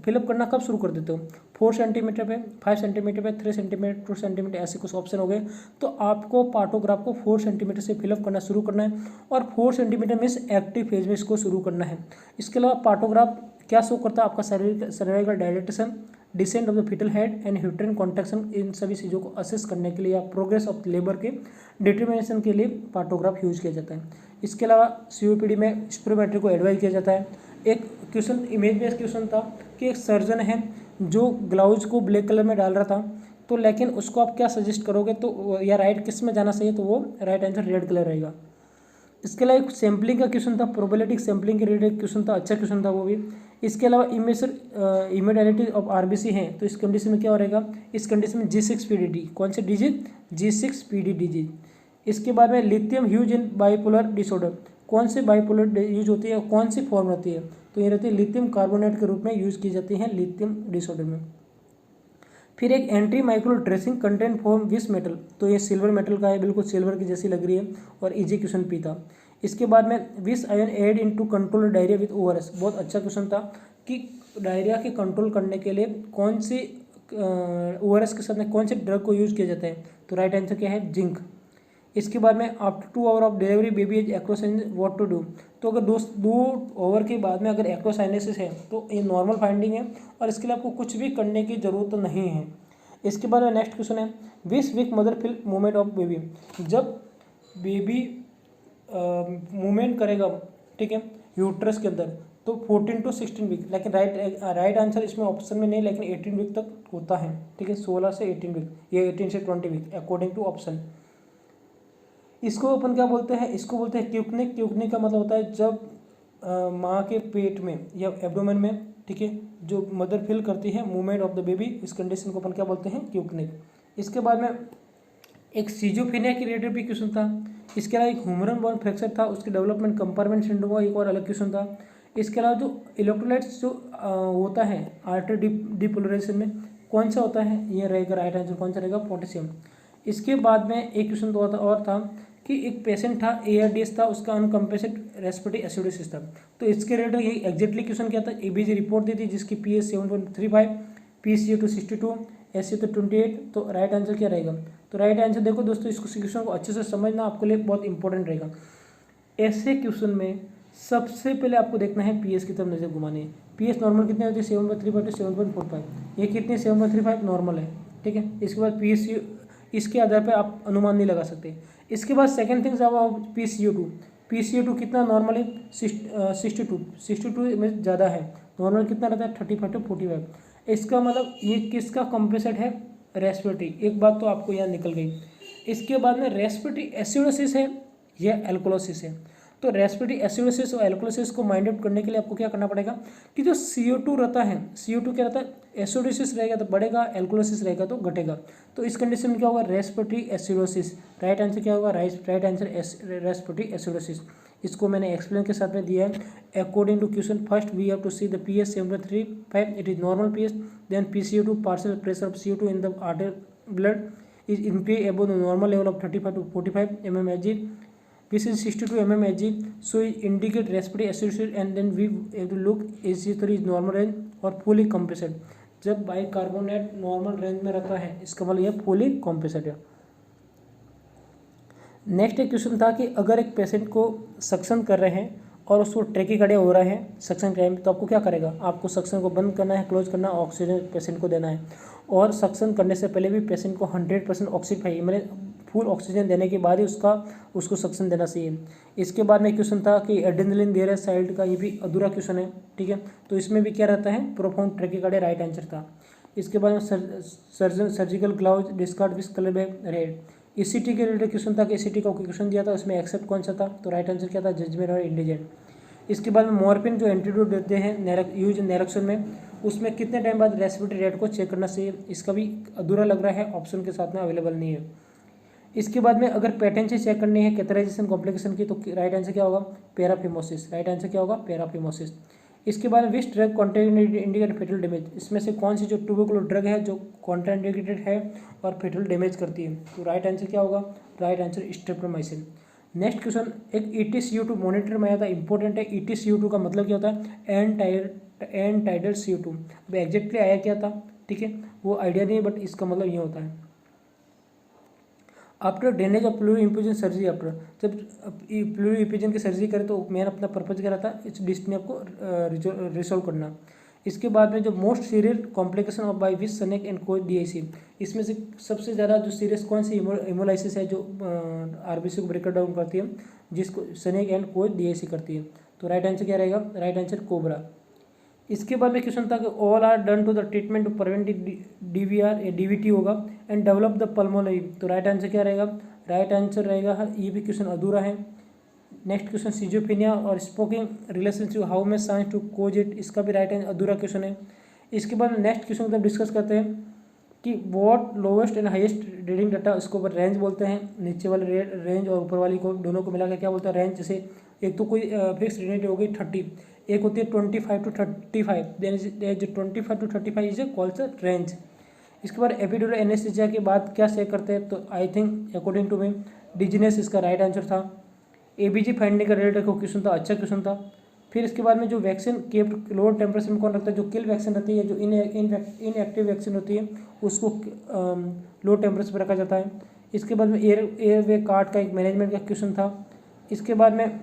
फिलअप करना कब शुरू कर देते हो, 4 सेंटीमीटर पे, 5 सेंटीमीटर पे, 3 सेंटीमीटर, 2 सेंटीमीटर, ऐसे कुछ ऑप्शन हो गए। तो आपको पार्टोग्राफ को 4 सेंटीमीटर से फिलअप करना शुरू करना है, और 4 सेंटीमीटर में एक्टिव फेज में इसको शुरू करना है। इसके अलावा पार्टोग्राफ क्या शो करता है, आपका cervical dilatation, descent of the fetal head and uterine contraction, इन सभी चीज़ों को असेस करने के लिए या प्रोग्रेस ऑफ लेबर के डिटर्मिनेशन के लिए पार्टोग्राफ यूज किया जाता है। इसके अलावा सीओपीडी में स्पिरोमेट्री को एडवाइज किया जाता है। एक क्वेश्चन इमेज बेस्ड क्वेश्चन था कि एक सर्जन है जो ग्लाउज को ब्लैक कलर में डाल रहा था, तो लेकिन उसको आप क्या सजेस्ट करोगे, तो या राइट किस में जाना चाहिए, तो वो राइट आंसर रेड कलर रहेगा। इसके अलावा एक सैम्पलिंग का क्वेश्चन था, प्रोबेबिलिटी सैम्पलिंग के रिलेटेड क्वेश्चन था, अच्छा क्वेश्चन था वो भी। इसके अलावा इमेजिलिटी ऑफ आरबीसी है, तो इस कंडीशन में क्या हो रहेगा, इस कंडीशन में G6PD, कौन से डिजीज, G6PD डिजीज। इसके बाद में lithium use in bipolar disorder, कौन से बाइपोलर यूज होती है, कौन सी फॉर्म रहती है, तो ये रहती है लिथियम कार्बोनेट के रूप में यूज की जाती है लिथियम डिसऑर्डर में। फिर एक anti micro tracing content form विस मेटल, तो ये सिल्वर मेटल का है, बिल्कुल सिल्वर की जैसी लग रही है, और इजी क्वेश्चन पी था। इसके बाद में which ion add into control diarrhoea with ORS, बहुत अच्छा क्वेश्चन था कि डायरिया के कंट्रोल करने के लिए कौन सी ORS के साथ में कौन से ड्रग को यूज किया जाता है, तो राइट आंसर क्या है, जिंक। इसके बाद में after 2 hour of delivery baby is acrocyanosis what to do, तो अगर 2 आवर के बाद में अगर एक्रोसाइनेसिस है तो ये नॉर्मल फाइंडिंग है, और इसके लिए आपको कुछ भी करने की ज़रूरत नहीं है। इसके बाद में नेक्स्ट क्वेश्चन है which week mother feel movement of baby, जब बेबी मूवमेंट करेगा, ठीक है, यूट्रस के अंदर, तो 14 to 16 वीक, लेकिन राइट आंसर इसमें ऑप्शन में नहीं, लेकिन 18 वीक तक होता है, ठीक है, 16 से 18 वीक, ये 18 से 20 वीक अकॉर्डिंग टू ऑप्शन। इसको अपन क्या बोलते हैं, इसको बोलते हैं क्यूकनिक। क्यूकनिक का मतलब होता है जब माँ के पेट में या एब्डोमेन में, ठीक है, जो मदर फील करती है मूवमेंट ऑफ द बेबी, इस कंडीशन को अपन क्या बोलते हैं, क्यूकनिक। इसके बाद में एक सीजोफेनिया के रिलेटेड भी क्वेश्चन था। इसके अलावा एक ह्यूमरन बोन फ्रैक्चर था, उसके डेवलपमेंट कंपार्टमेंट सिंड्रोम का एक और अलग क्वेश्चन था। इसके अलावा जो इलेक्ट्रोलाइट्स जो होता है आर्टर डिपोलराइजेशन में कौन सा होता है, ये रहेगा राइट आंसर, कौन सा रहेगा, पोटेशियम। इसके बाद में एक क्वेश्चन तो और था कि एक पेशेंट था, ARDS था, उसका अनकम्पेंसेटेड रेस्पिरेटरी एसिडोसिस था, तो इसके रिलेटेड ये एग्जैक्टली क्वेश्चन क्या था, ABG रिपोर्ट दी थी जिसकी PS 7.35, PCO2 62, SCO2 28, तो राइट आंसर क्या रहेगा, तो राइट आंसर देखो दोस्तों, इसको क्वेश्चन को अच्छे से समझना आपके लिए बहुत इंपॉर्टेंट रहेगा। ऐसे क्वेश्चन में सबसे पहले आपको देखना है PS की तरफ नजर घुमानी है। PS नॉर्मल कितने होती है, 7.35 to 7.45, ये कितनी 7.35 नॉर्मल है, ठीक है। इसके बाद PCO, इसके आधार पर आप अनुमान नहीं लगा सकते। इसके बाद सेकंड थिंग्स अब PCO2 कितना नॉर्मल है, 62 में ज़्यादा है, नॉर्मल कितना रहता है 35 to 45। इसका मतलब ये किसका कॉम्पेंसेट है, रेस्पिरेटरी, एक बात तो आपको यहाँ निकल गई। इसके बाद में रेस्पिरेटरी एसिडोसिस है या एल्कोलोसिस है, तो रेस्पिरेटरी एसिडोसिस और एल्कोलोसिस को माइंड आउट करने के लिए आपको क्या करना पड़ेगा कि जो CO2 रहता है, CO2 क्या रहता है, एसिडोसिस रहेगा तो बढ़ेगा, एल्कोलोसिस रहेगा तो घटेगा, तो इस कंडीशन में क्या होगा, रेस्पिरेटरी एसिडोसिस। राइट आंसर क्या होगा, राइट आंसर रेस्पिरेटरी एसिडोसिस। इसको मैंने एक्सप्लेन के साथ में दिया है। According to question first we have to see the PS 7.35, it is normal PS, then PCO2 partial pressure of CO2 in the arterial blood is increased above the normal level of 35 to 45 mmHg. This is 62 mmHg, so it indicate respiratory acidosis, and then we have to look AC3 is normal range और fully compensated। जब bicarbonate normal range में रहता है इसका मतलब यह fully compensate है। Next एक क्वेश्चन था कि अगर एक पेशेंट को सक्शन कर रहे हैं और उसको ट्रैकीकार्डिया हो रहा है सक्शन टाइम, तो आपको क्या करेगा, आपको सक्शन को बंद करना है, क्लोज करना, ऑक्सीजन पेशेंट को देना है। और सक्शन करने से पहले भी पेशेंट को 100% ऑक्सीफाई मैंने फुल ऑक्सीजन देने के बाद ही उसको सक्शन देना चाहिए। इसके बाद में क्वेश्चन था कि एड्रेनलिन दे रहे साइड का, ये भी अधूरा क्वेश्चन है, ठीक है। तो इसमें भी क्या रहता है, प्रोफाउंड ट्रैकीकार्डिया राइट आंसर था। इसके बाद में surgical gloves discard with colour bag red. ECT के रिलेटेड क्वेश्चन था कि ईसीटी का क्वेश्चन दिया था, उसमें एक्सेप्ट कौन सा था, तो राइट आंसर क्या था, जजमेंट और इंडिजेंट। इसके बाद में मॉर्फिन जो एंटीडोट देते हैं यूज नैरेक्शन में, उसमें कितने टाइम बाद रेस्पिरेटरी रेट को चेक करना चाहिए, इसका भी अधूरा लग रहा है, ऑप्शन के साथ में अवेलेबल नहीं है। इसके बाद में अगर पेटेंसी चेक करनी है कैथराइजेशन कॉम्प्लिकेशन की, तो राइट आंसर क्या होगा, पैराफिमोसिस। राइट आंसर क्या होगा, पैराफिमोसिस। इसके बाद which drug contraindicated fetal damage, इसमें से कौन सी जो ट्यूबरकुलर ड्रग है जो कॉन्ट्राइंडिकेटेड है और फेटल डैमेज करती है, तो राइट आंसर क्या होगा, right answer streptomycin. Next question एक EtCO2 मॉनिटर में आया था, इंपॉर्टेंट है। EtCO2 का मतलब क्या होता है, एन टाइडल CO2। अब एग्जैक्टली आया क्या था, ठीक है, वो आइडिया नहीं है, बट इसका मतलब ये होता है। After drainage of pleural effusion surgery, after जब प्लूरी इम्प्यूजन की सर्जरी करे तो मेन अपना पर्पज क्या रहता है, इस डिस्क में आपको रिसोल्व करना। इसके बाद में जो most serious complication of by which snake and coach DIC, इसमें से सबसे ज़्यादा जो सीरियस कौन सी हेमोलाइसिस है जो RBC को ब्रेक डाउन करती है, जिसको सनेक एंड कोच DIC करती है, तो राइट आंसर क्या रहेगा, राइट आंसर कोबरा। इसके बाद में क्वेश्चन था कि all are done to the treatment to prevent DVR DVT होगा एंड डेवलप द पल्मोनरी, तो राइट आंसर क्या रहेगा, राइट आंसर रहेगा, ये भी क्वेश्चन अधूरा है। नेक्स्ट क्वेश्चन सिजोफ्रेनिया और smoking relationship how much science to cause it, इसका भी राइट आंसर अधूरा क्वेश्चन है। इसके बाद नेक्स्ट क्वेश्चन को डिस्कस करते हैं कि what lowest and highest reading data, इसको ऊपर रेंज बोलते हैं, नीचे वाले रेंज और ऊपर वाली को दोनों को मिलाकर क्या बोलते हैं, रेंज। जैसे एक तो कोई फिक्स यूनिट हो गई 30, एक होती है 25 to 35, देन जो 25 to 35 इज कॉल्ड रेंज। इसके बाद एपिड्यूरल एनेस्थीसिया के बाद क्या से करते हैं, तो I think according to me dizziness इसका राइट आंसर था। ABG फाइंडिंग का रिलेटेड क्वेश्चन था, अच्छा क्वेश्चन था। फिर इसके बाद में जो वैक्सीन केप्ड लोअर टेम्परेचर में कौन रखता है, जो किल वैक्सीन रहती है, जो इनएक्टिव वैक्सीन होती है उसको लो टेम्परेचर पर रखा जाता है। इसके बाद में एयरवे कार्ड का एक मैनेजमेंट का क्वेश्चन था। इसके बाद में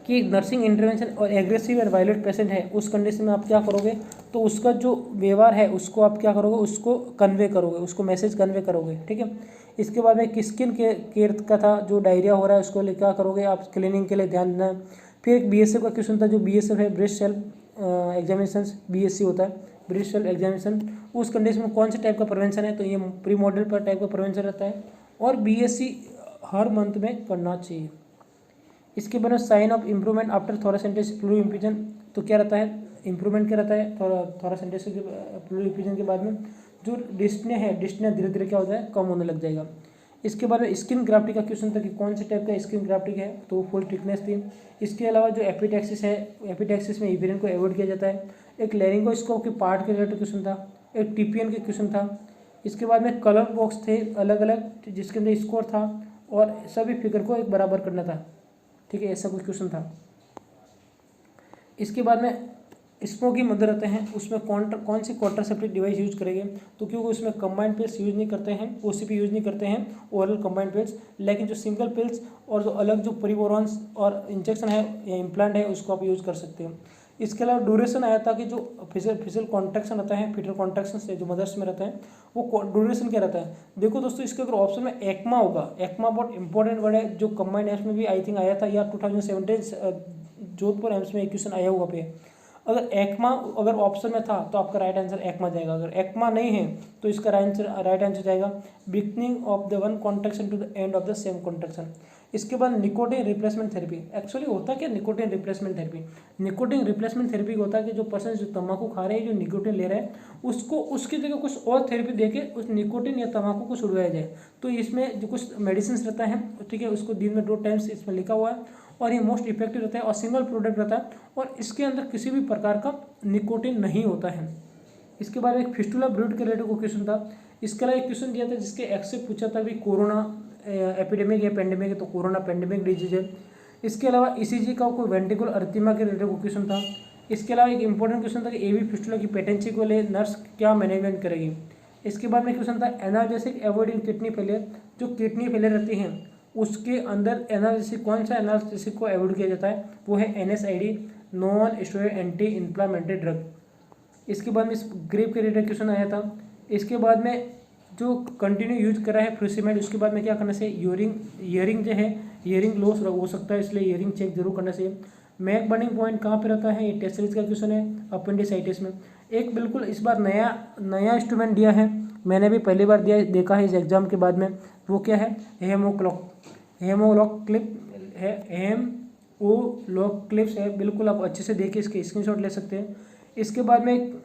कि नर्सिंग इंटरवेंशन और एग्रेसिव एंड वायलेंट पेशेंट है, उस कंडीशन में आप क्या करोगे, तो उसका जो व्यवहार है उसको आप क्या करोगे, उसको कन्वे करोगे, उसको मैसेज कन्वे करोगे, ठीक है। इसके बाद में स्किन केयर का था, जो डायरिया हो रहा है उसको क्या करोगे आप, क्लीनिंग के लिए ध्यान देना। फिर एक BSF का क्वेश्चन था, जो BSF है ब्रेस्ट सेल्फ एग्जामिनेशन, BSC होता है ब्रेस्ट सेल्फ एग्जामिनेशन, उस कंडीशन में कौन से टाइप का प्रिवेंशन है, तो ये प्री मॉडल पर टाइप का प्रिवेंशन रहता है और BSC हर मंथ में करना चाहिए। इसके बाद sign of improvement after thoracentesis fluid infusion, तो क्या रहता है, इम्प्रूवमेंट क्या रहता है, थोरासेंटेसिस फ्लूइड इन्फ्यूजन के बाद में जो डिस्टनिया है, डिस्टनिया धीरे धीरे क्या होता है, कम होने लग जाएगा। इसके बाद में स्किन ग्राफ्टिंग का क्वेश्चन था कि कौन से टाइप का स्किन ग्राफ्टिंग है, तो फुल थिकनेस थी। इसके अलावा जो एपिटैक्सिस है, एपिटैक्सिस में इवेरियन को अवॉइड किया जाता है। एक लैरिंगोस्कोप के पार्ट के रिलेटेड क्वेश्चन था, एक TPN के क्वेश्चन था। इसके बाद में कलर बॉक्स थे अलग अलग, जिसके अंदर स्कोर था और सभी फिगर को एक बराबर करना था, ठीक है, ऐसा कुछ क्वेश्चन था। इसके बाद में स्मोकी मदर रहते हैं, उसमें कौन सी कॉन्ट्रासेप्टिव डिवाइस यूज करेंगे, तो क्योंकि उसमें कंबाइंड पिल्स यूज नहीं करते हैं, OCP यूज नहीं करते हैं, ओरल कंबाइंड पिल्स, लेकिन जो सिंगल पिल्स और जो अलग जो प्रीबोरॉन्स और इंजेक्शन है या इम्प्लांट है उसको आप यूज कर सकते हैं। इसके अलावा ड्यूरेशन आया था कि जो फिजिकल कॉन्ट्रैक्शन रहता है, फिटर कॉन्ट्रैक्शन से जो मदर्स में रहता है, वो ड्यूरेशन क्या रहता है। देखो दोस्तों, इसके अगर ऑप्शन में एक्मा होगा, एक्मा बहुत इंपॉर्टेंट वर्ड है, जो कंबाइंड एम्स में भी आई थिंक आया था, या 2017 जोधपुर एम्स में एक क्वेश्चन आया हुआ पे। अगर एक्मा अगर ऑप्शन में था तो आपका राइट आंसर एक्मा जाएगा, अगर एक्मा नहीं है तो इसका राइट आंसर जाएगा beginning of the one contraction to the end of the same contraction. इसके बाद निकोटिन रिप्लेसमेंट थेरेपी, एक्चुअली होता क्या nicotine replacement therapy, nicotine replacement therapy होता है कि जो पर्सन जो तंबाकू खा रहे हैं, जो निकोटिन ले रहे हैं, उसको उसकी जगह कुछ और थेरेपी देके उस निकोटिन या तंबाकू को छुड़वाया जाए। तो इसमें जो कुछ मेडिसिन रहता है, ठीक है, उसको दिन में 2 टाइम्स इसमें लिखा हुआ है और ये मोस्ट इफेक्टिव रहता है और सिंगल प्रोडक्ट रहता है और इसके अंदर किसी भी प्रकार का निकोटिन नहीं होता है। इसके बाद एक फिस्टुला ब्रूड के रिलेटेड क्वेश्चन था। इसके अलावा एक क्वेश्चन दिया था जिसके एक्स पूछा था कि कोरोना एपिडेमिक या पेंडेमिक है, तो कोरोना पेंडेमिक डिजीज है। इसके अलावा ECG का कोई वेंट्रिकुलर अरिथमिया के रिलेटेड क्वेश्चन था। इसके अलावा एक इंपॉर्टेंट क्वेश्चन था कि AV फिस्टुला की पेटेंसी को ले नर्स क्या मैनेजमेंट करेगी। इसके बाद में क्वेश्चन था एनाल्जेसिक अवॉइडिंग किडनी फेलियर, जो किडनी फेलियर रहती हैं उसके अंदर एनालिसिस, कौन सा एनालिसिस को अवॉइड किया जाता है, वो है NSAID, non steroid anti inflammatory drug. इसके बाद में इस ग्रेप के रिलेटेड क्वेश्चन आया था। इसके बाद में जो कंटिन्यू यूज करा है फ्यूसिमेड, उसके बाद में क्या करना चाहिए, ईयरिंग जो है, ईयरिंग लॉस हो सकता है, इसलिए ईयरिंग चेक जरूर करना चाहिए। मैक बर्निंग पॉइंट कहाँ पे रहता है, ये टेस्ट सीरीज का क्वेश्चन है, अपेंडिसाइटिस में। एक बिल्कुल इस बार नया इंस्ट्रूमेंट दिया है, मैंने भी पहली बार देखा है इस एग्जाम के बाद में, वो क्या है, हेमोलॉक क्लिप्स है। बिल्कुल आप अच्छे से देखिए, इसके स्क्रीनशॉट ले सकते हैं। इसके बाद में एक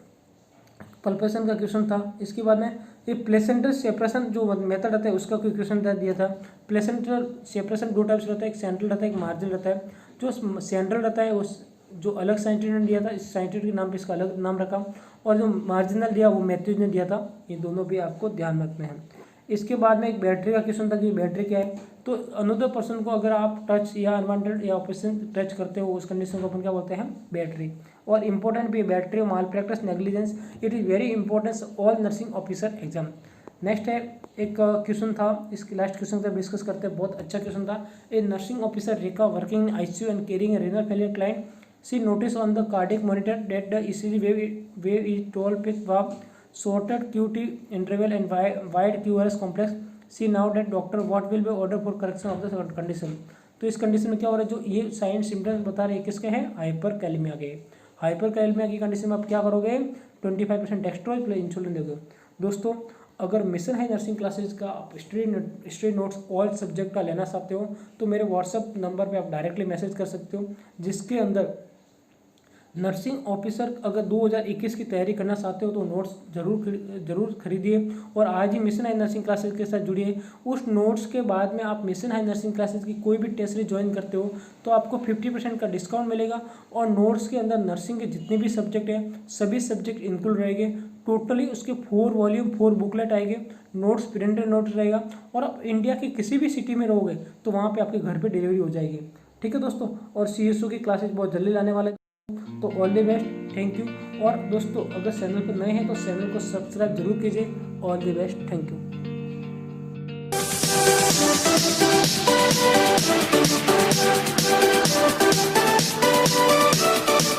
पल्पेशन का क्वेश्चन था। इसके बाद में ये प्लेसेंटल सेपरेशन जो मेथड रहता है उसका कोई क्वेश्चन दिया था। प्लेसेंटल सेपरेशन दो टाइप्स रहता है, एक सेंट्रल रहता है, एक मार्जिनल रहता है। जो सेंट्रल रहता है उस जो अलग साइंटिस्ट ने दिया था, इस साइंटिस्ट के नाम पे इसका अलग नाम रखा, और जो मार्जिनल दिया वो मैथ्यूज ने दिया था। ये दोनों भी आपको ध्यान रखने हैं। इसके बाद में एक बैटरी का क्वेश्चन था कि बैटरी क्या है। तो अनदर पर्सन को अगर आप टच या अनवांटेड या ऑपरेशन टच करते हो, उस कंडीशन को अपन क्या बोलते हैं, बैटरी। और इंपॉर्टेंट भी battery, mall practice, negligence, it is very important all nursing officer exam. Next है एक क्वेश्चन था, इसके लास्ट क्वेश्चन पर डिस्कस करते हैं, बहुत अच्छा क्वेश्चन था। A nursing officer Rekha working in ICU and caring a renal failure client, she noticed on the cardiac monitor that the ECG wave is tall pitch valve, shorted QT interval and wide QRS complex. See now that doctor what will be order for correction of the condition। तो इस condition में क्या हो रहा है, जो ये sign symptoms बता रहे हैं किसके हैं, हाइपरकैलेमिया के। हाइपरकैलेमिया की कंडीशन में आप क्या करोगे, 25% डेक्सट्रोज प्लस इंसुलिन दोगे। दोस्तों अगर मिशन हाई नर्सिंग क्लासेज का आप स्टडी नोट्स ऑल सब्जेक्ट का लेना चाहते हो तो मेरे व्हाट्सअप नंबर पे आप डायरेक्टली मैसेज कर सकते हो, जिसके अंदर नर्सिंग ऑफिसर अगर 2021 की तैयारी करना चाहते हो तो नोट्स जरूर खरीदिए और आज ही मिशन हाई नर्सिंग क्लासेज के साथ जुड़िए। उस नोट्स के बाद में आप मिशन हाई नर्सिंग क्लासेज की कोई भी टेस्ट सीरीज ज्वाइन करते हो तो आपको 50% का डिस्काउंट मिलेगा और नोट्स के अंदर नर्सिंग के जितने भी सब्जेक्ट हैं सभी सब्जेक्ट इंक्लूड रहेंगे। टोटली उसके 4 वॉल्यूम 4 बुकलेट आएंगे, नोट्स प्रिंटेड नोट्स रहेगा और आप इंडिया की किसी भी सिटी में रहोगे तो वहाँ पे आपके घर पे डिलीवरी हो जाएगी। ठीक है दोस्तों, और CSO की क्लासेज बहुत जल्दी लाने वाले, तो all the best, thank you. और दोस्तों अगर चैनल पर नए हैं तो चैनल को सब्सक्राइब जरूर कीजिए। All the best, thank you.